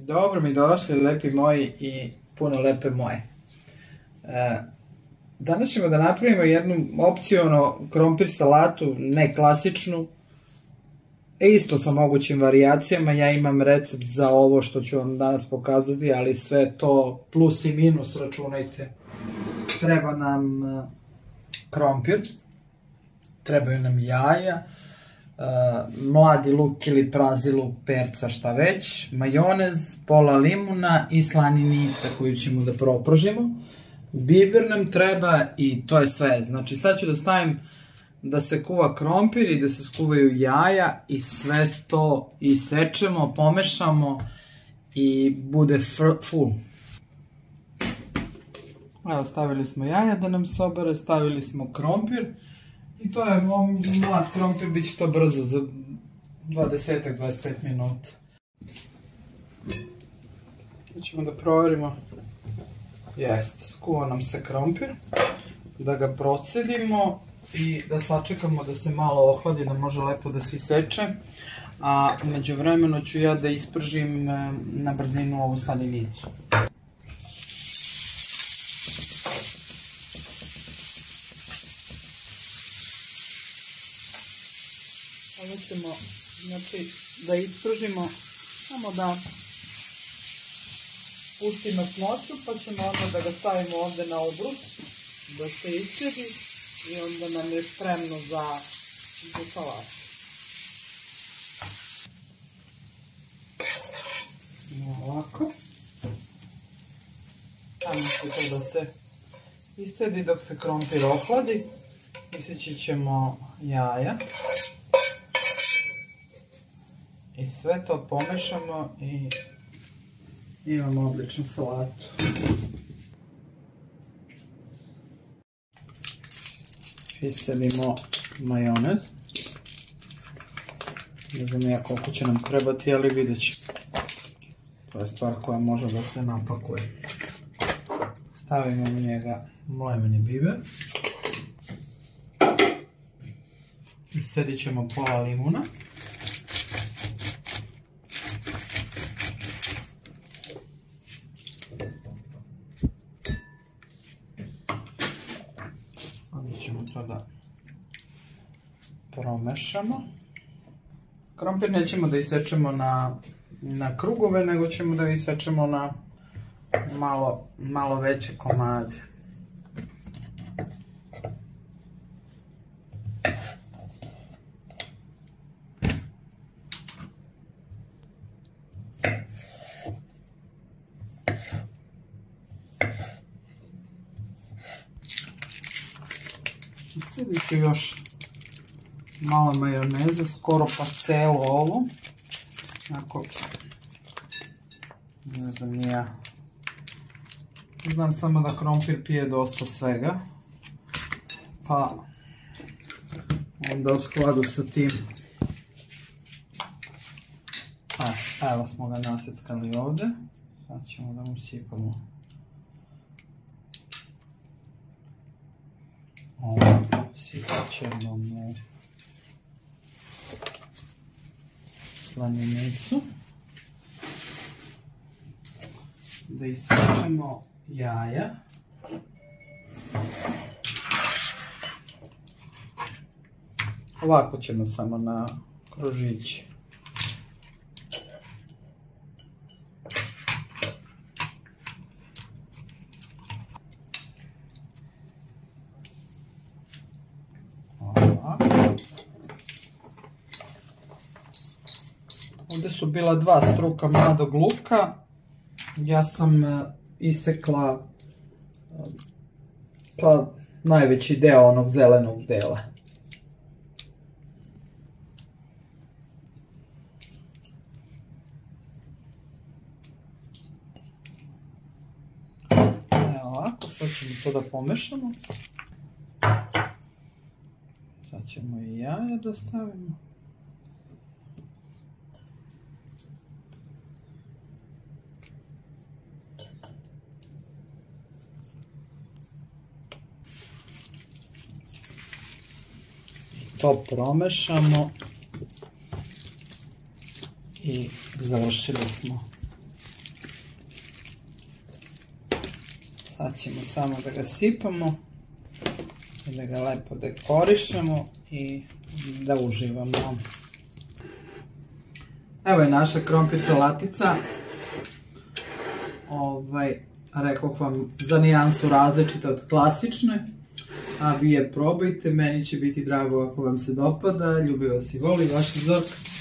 Dobro mi došli, lepi moji i puno lepe moje. Danas ćemo da napravimo jednu opciono krompir salatu, ne klasičnu, isto sa mogućim varijacijama. Ja imam recept za ovo što ću vam danas pokazati, ali sve to plus i minus računajte. Treba nam krompir, trebaju nam jaja, mladi luk ili prazi luk, perca, šta već, majonez, pola limuna i slaninica koju ćemo da propržimo. Biber nam treba i to je sve. Znači sad ću da stavim da se kuva krompir i da se skuvaju jaja i sve to isečemo, pomešamo i bude full. Evo, stavili smo jaja da nam se obere, stavili smo krompir. I to je mlad krompir, bit će to brzo, za 20-25 minuta. Ćemo da proverimo. Jeste, skuva nam se krompir. Da ga procedimo i da sačekamo da se malo ohladi, da može lepo da se iseče. A među vremenu ću ja da ispržim na brzinu ovu slaninicu. Ovo ćemo, znači, da ispržimo, samo da pusti masnoću, pa ćemo onda da ga stavimo ovde na obrus, da se isprži i onda nam je spremno za salatu. Ovako. Tamo će to da se iscedi dok se krompir ohladi. Iseći ćemo jaja. I sve to pomešamo i imamo odličnu salatu. Iselimo majonez. Ne znam ja koliko će nam trebati, ali vidjet ćemo. To je stvar koja može da se napakuje. Stavimo u njega mleveni biber. Isedit ćemo pola limuna. Onda ćemo to da promešamo. Krompir nećemo da isečemo na krugove, nego ćemo da isečemo na malo veće komade. Isedit ću još malo majoneze, skoro pa celo ovo. Ako, ne znam ni ja. Znam samo da krompir pije dosta svega. Pa onda u skladu sa tim. Evo smo ga naseckali ovde. Sad ćemo da mu sipamo ovo. Sipat ćemo mu slaninicu. Da isečemo jaja. Ovako ćemo samo na kružići. Ovdje su bila dva struka mladog luka. Ja sam isekla pa najveći deo onog zelenog dela. Evo ovako, sad ćemo to da pomešamo. Sad ćemo i jaja da stavimo. To promešamo i završili smo Sad ćemo samo da ga sipamo i da ga lepo dekorišemo i da uživamo. Evo je naša krompir salatica. Rekoh vam, za nijansu različita od klasične, a vi je probajte, meni će biti drago ako vam se dopada. Ljubi vas i voli, vaša Zorka.